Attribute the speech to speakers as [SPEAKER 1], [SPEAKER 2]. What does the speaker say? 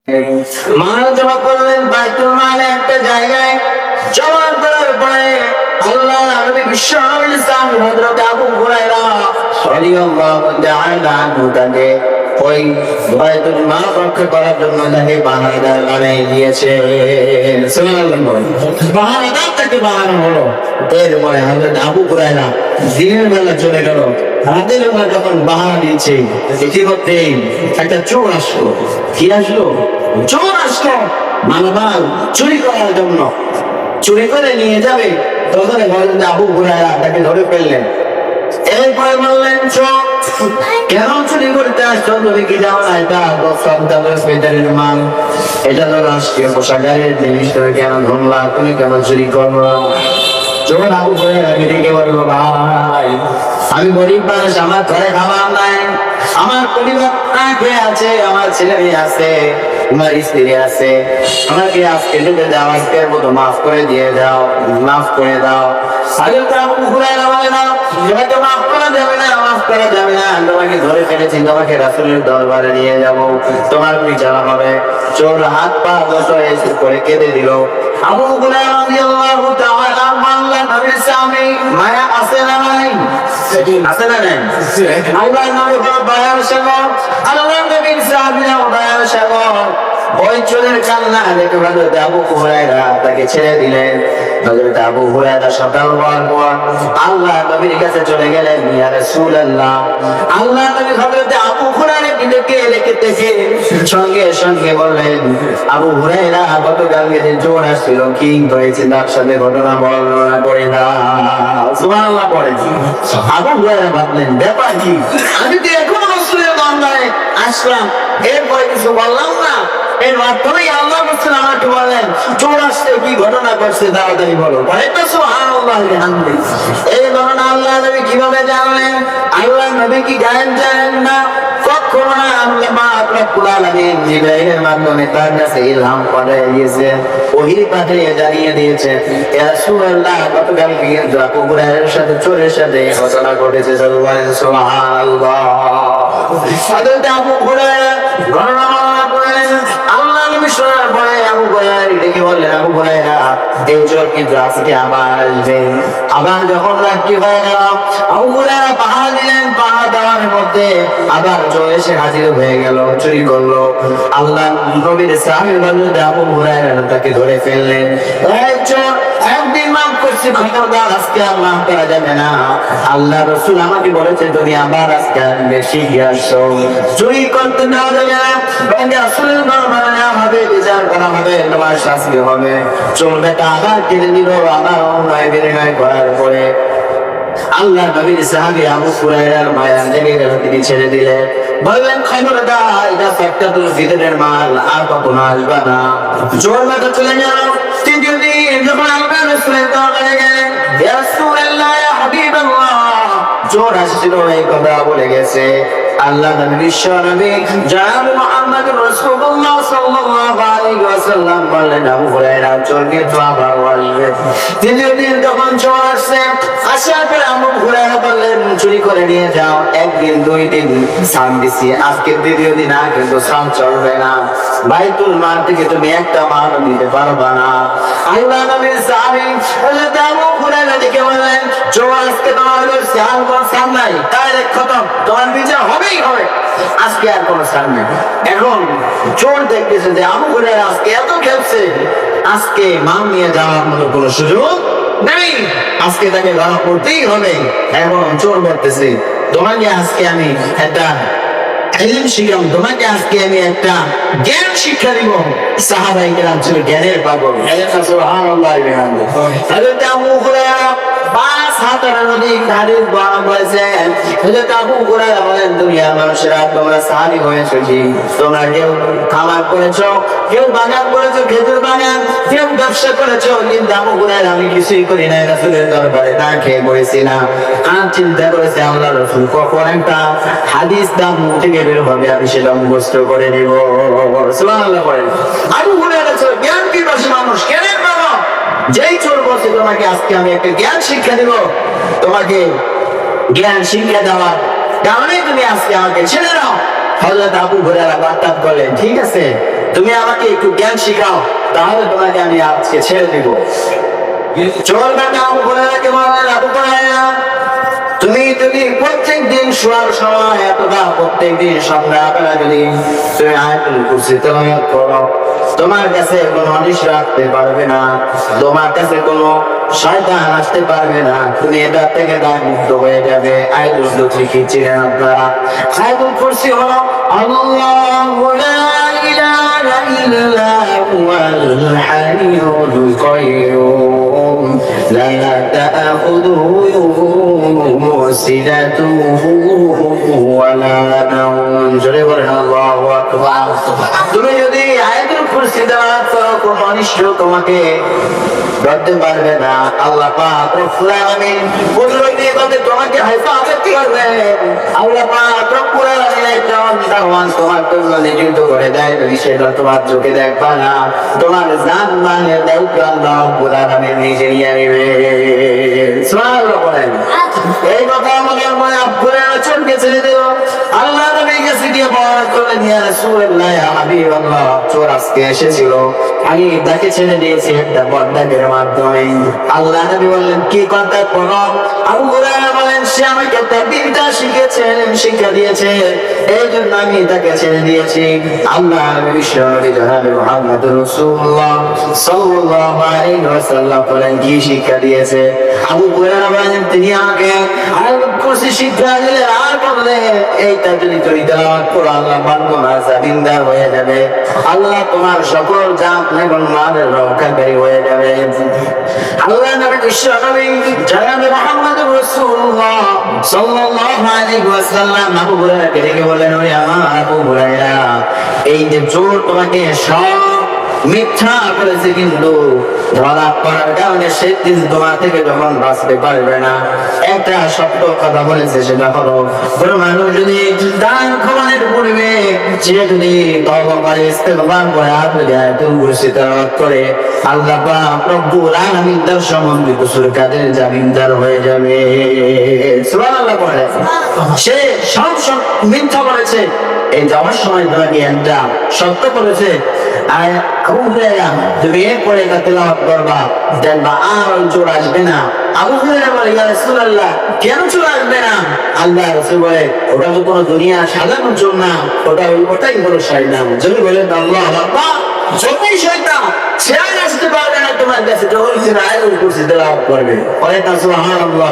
[SPEAKER 1] মাল জমা করলেন বাইতুল মালে একটা জায়গায় জমা করার পরে আল্লাহ নবী বিশ্ব নবী ইসলাম হযরত আবু হুরায়রা রাদিয়াল্লাহু তাআলা আনহু তাকে ওই বাইতুল মাল রক্ষা করার জন্য তাকে বাহাদার বানিয়ে দিয়েছে। সুবহানাল্লাহ। বাহাদার তাকে বানানো হলো। এরপরে হযরত আবু হুরায়রা দিনের বেলা চলে গেল। রাতের বেলা যখন বাহানা দিয়েছে ইতিমধ্যে একটা চোর আসলো। কি আসলো? চোর আসলো মালামাল চুরি করার জন্য। চুরি করে নিয়ে যাবে তখন হযরত আবু হুরায়রা তাকে ধরে ফেললেন। এরপরে বললেন, চোর কেন চুরি করতে আসছো? তুমি কি জানো না এটা সন্তানের মাল, এটা তো রাষ্ট্রীয় পোশাকের জিনিস, তুমি কেন ধরলা? তুমি কেন চুরি করলো? চোর আবু হুরায়রা ডেকে বলল, ভাই আমি গরিব মানুষ, আমার ঘরে খাবার নাই, আমার পরিবার না খেয়ে আছে, আমার ছেলে মেয়ে আছে, আমার স্ত্রী আছে, আমাকে আজকে যেতে দাও, আজকের মতো মাফ করে দিয়ে দাও, মাফ করে দাও। হযরত আবু হুরায়রা বলে, না তোমাকে মাফ করা যাবে না, মাফ করা যাবে না, তোমাকে ধরে ফেলেছি, তোমাকে রাসূলের দরবারে নিয়ে যাব, তোমার বিচার হবে। চোর হাত পা ধরে এসে করে কেঁদে দিল। আবু হুরায়রা রাদিয়াল্লাহু তাআলা আল্লাহর নবীর সামনে মায়া আছে না নাই? আছে না নাই? আল্লাহর নবী বায়ান সাগর, আল্লাহর নবীর সাহাবীরা বায়ান সাগর। ওই চোরের কান্না দেখে হযরত আবু হুরায়রা তাকে ছেড়ে দিলেন। হযরত আবু হুরায়রা সকাল হওয়ার পর আল্লাহর নবীর কাছে চলে গেলেন, ইয়া রাসূলুল্লাহ। আল্লাহর নবী হযরত আবু হুরায়রাকে ডেকে সঙ্গে সঙ্গে বললেন, আবু হুরায়রা গতকালকে যে চোর আসছিল কি হয়েছে তার সাথে ঘটনা বর্ণনা করে দাও। সুবহানাল্লাহ পড়েন। আবু হুরায়রা ভাবলেন, ব্যাপার কি? আমি তো এখন রাসূলের দরবারে আসলাম, এরপরে কিছু বললাম না, এর মাধ্যমে আল্লাহ রাসূল আমাকে বলেন চোর আসছে, কি ঘটনা করছে তাড়াতাড়ি বলো। বলে সুবহানাল্লাহ বিহামদিহি। এই ঘটনা আল্লাহ নবী কিভাবে জানলেন? আল্লাহ নবী কি জানেন না? কখনো না। আল্লাহ রব্বুল আলামিন জিবরাইলের মাধ্যমে তার কাছে ইলহাম পাঠিয়ে দিয়েছেন, ওহী পাঠিয়ে জানিয়ে দিয়েছেন, ইয়া রাসূলুল্লাহ গতকালকে কিন্তু আবু হুরায়রার সাথে চোরের সাথে ঘটনা ঘটেছে। সুবহানাল্লাহ। হযরত আবু হুরায়রা ঘটনা বর্ণনা করেন। আল্লাহ নবী শোনার পরে আবু হুরায়রা ডেকে বললেন, আবু হুরায়রা এই চোর কিন্তু আজকে আবার আসবে। আবার যখন রাত্রি হয়ে গেল আবু হুরায়রা পাহাড় দিলেন, পাহাড় দেওয়ার মধ্যে আবার চোর এসে হাজির হয়ে গেল, চুরি করলো। আল্লাহ নবীর সাহাবী হযরত আবু হুরায়রা তাকে ধরে ফেললেন। এই চোর একদিন মাফ করছি, খবরদার আজকে আর মাফ করা যাবে না। আল্লাহ রাসূল আমাকে বলেছে তুমি আবার আজকে বেশি আসছো, চুরি করতে দেওয়া যাবে না, রাসূলের দরবারে নেওয়া হবে, বিচার করা হবে, তোমার শাস্তি হবে। চোর বেটা আবার কেটে দিল। আবার অন্যায় বিনয় করার পরে আল্লাহ নবীর সাহাবী আবু হুরায়রার মায়া লেগে গেল, তিনি ছেড়ে দিলেন। বললেন, খবরদার এটা ফাক্কাতুল ফিতরের মাল, আর কখনো আসবে না। চোর বেটা চলে গেল। তৃতীয় দিন যখন আল্লাহ রাসূলের দরবারে গেলেন, ইয়া রাসূলুল্লাহ, ইয়া হাবিবাল্লাহ, চোর আসছিল এই কথা বলে গেছে। আল্লাহ নবী বিশ্ব নবী জনাব মুহাম্মদ রাসূলুল্লাহ সাল্লাল্লাহু আলাইহি ওয়াসাল্লাম বললেন, আবু হুরায়রা চোরকে তো আবার আসবে। তৃতীয় দিন যখন চোর আসছে, আসার পরে আবু হুরায়রা বললেন, চুরি করে নিয়ে যাও, একদিন দুই দিন সাম দিছি, আজকে দ্বিতীয় দিন আর কিন্তু সাম চলবে না। বাইতুল মাল থেকে তুমি একটা মাল নিতে পারবা না। আল্লাহ নবীর সাহাবী হযরত আবু হুরায়রা ডেকে বললেন, চোর আজকে তোমার কাছে আর কোনো সাম নাই, ডাইরেক্ট খতম, তোমার বিচার হবেই হবে, আজকে আর কোনো সাম নেই। এখন চোর দেখতেছে যে আবু হুরায়রা আজকে এত খেলছে, আজকে মাল নিয়ে যাওয়ার মতো কোনো সুযোগ নেই, আজকে তাকে ধরা করতেই হবে। এখন চোর বলতেছে, তোমাকে আজকে আমি একটা ইলম শিখাম, তোমাকে আজকে আমি একটা জ্ঞান শিক্ষা দিব। সাহাবায়ে কেরাম ছিল জ্ঞানের পাগল। সুবহানাল্লাহ। হযরত আবু হুরায়রা ৫,০০০ অধিক হাদিস বর্ণনা করেছেন। হযরত আবু হুরায়রা বলেন, দুনিয়ার মানুষেরা তোমরা সাহাবী হয়েছো, তোমরা কেউ খামার করেছো, কেউ বাগান করেছো, খেজুর বাগান, কেউ ব্যবসা করেছো, কিন্তু আবু হুরায়রা আমি কিছুই করি নাই, রাসূলের দরবারে না খেয়ে বলেছিলাম। আর চিন্তা করেছে আল্লাহ রাসূল কখন একটা হাদিস দাম থেকে বের হবে, আমি সেটা মুখস্থ করে নিব। সুবহানাল্লাহ বলেন। আবু হুরায়রা ছিল জ্ঞান পিপাসী মানুষ, জ্ঞানের বাবা। যেই চোর বলছে তোমাকে আজকে আমি একটা জ্ঞান শিক্ষা দিব, তোমাকে জ্ঞান শিক্ষা দেওয়ার কারণে তুমি আজকে আমাকে ছেড়ে দাও। হযরত আবু হুরায়রা বার্তা করলেন, ঠিক আছে তুমি আমাকে একটু জ্ঞান শিখাও, তাহলে তোমাকে আমি আজকে ছেড়ে দিব। চলবে না আবু হুরায়রাকে বললেন, আবু হুরায়রা, তুমি প্রত্যেক দিন শোয়ার সময় অথবা প্রত্যেক দিন সন্ধ্যাবেলা যদি তুমি আয়াতুল কুরসি তেলাওয়াত করো, তোমার কাছে কোনো অনিষ্ট আসতে পারবে না, তোমার কাছে কোনো শয়তান আসতে পারবে না, তুমি এটা থেকে মুক্ত হয়ে যাবে। আয়াতুল কুরসি কি চিনেন আপনারা? আয়াতুল কুরসি হলো আল্লাহু লা ইলাহা ইল্লা হুয়াল হাইয়ুল কাইয়্যুম লা তা'খুযুহু সিনাতুহু ওয়ালা নাওম। জোরে বলেন আল্লাহু আকবার। তুমি যদি আয়াতুল কুরসি তেলাওয়াত করো, কোনো অনিষ্ট তোমাকে ধরতে পারবে না। আল্লাহ পাক রব্বুল আলামিন কুদরতি তোমাকে হেফাজত করবে। আল্লাহ পাক রব্বুল আলামিন একটা দাওয়ান তোমার জন্য নিযুক্ত করে দেয়, তুমি সেটা তোমার চোখে দেখবা না, তোমার জান মালের দায়িত্ব আল্লাহ রব্বুল আলামিন নিজে নিয়ে নেবে। সুবহানাল্লাহ বলেন। এই কথা আমাদের মনে আব্বুরা চোখে ছেড়ে দিল। আল্লাহ নবীর কাছে গিয়ে বর্ণনা করলেন, ইয়া রাসূলুল্লাহ, ইয়া হাবিবাল্লাহ, চোর আজকে এসেছিল, আমি তাকে ছেড়ে দিয়েছি একটা বদদাগের মাধ্যমে। আল্লাহ নবী বললেন, কি কথা করো? আবু হুরায়রা বলেন, সে আমাকে একটা বিদ্যা শিখেছেন, শিক্ষা দিয়েছে, এই জন্য আমি তাকে ছেড়ে দিয়েছি। আল্লাহ নবী বিশ্বনবী জনাবে মুহাম্মদুর রাসূলুল্লাহ সাল্লাল্লাহু আলাইহি ওয়াসাল্লাম বলেন, কি শিক্ষা দিয়েছে? আবু হুরায়রা বলেন, তিনি আমাকে আয়াতুল কুরসি শিক্ষা দিলেন আর বললেন, এইটা যদি তুমি তেলাওয়াত করো, আল্লাহ মানবো না, জামিনদার হয়ে যাবে, আল্লাহ তোমার সকল জান এবং মালের রক্ষাকারী হয়ে যাবে। আল্লাহ নবী বিশ্বনবী জনাবে মুহাম্মদুর রাসূলুল্লাহ সাল্লাল্লাহু আলাইহি ওয়াসাল্লাম আবু হুরায়রাকে ডেকে বলেন, ওরে আমার আবু হুরায়রা, এই যে চোর তোমাকে সব মিথ্যা বলেছে, কিন্তু ধরা পড়ার কারণে সে দিন তোমার থেকে যখন বাঁচতে পারবে না, একটা সত্য কথা বলেছে, সেটা হলো কোন মানুষ যদি দান খবরের পূর্বে সে যদি তওবা করে, ইস্তেগফার করে, আয়াতুল কুরসি তেলাওয়াত করে, আল্লাহ পাক রব্বুল আলামিন তার সম্বন্ধিত সুরকাদের জামিনদার হয়ে যাবে। সুবহানাল্লাহ বলে। সে সব মিথ্যা বলেছে, এই যাওয়ার সময় তোমাকে একটা সত্য বলেছে। আর আবু হুরায়রা, তুমি এরপরে এটা তেলাওয়াত করবা, দেখবা আর ওই চোর আসবে না। আবু হুরায়রা বলে, ইয়া রাসূলুল্লাহ, কেন চোর আসবে না? আল্লাহ রাসূল বলে, ওটা তো কোনো দুনিয়া সাধারণ চোর না, ওটাই হলো শয়তান। যদি বলেন আল্লাহু আকবার, যতই শয়তান সে আসতে পারবে না তোমার কাছে, যখন তুমি আয়াতুল কুরসি তেলাওয়াত করবে। সুবহানাল্লাহ।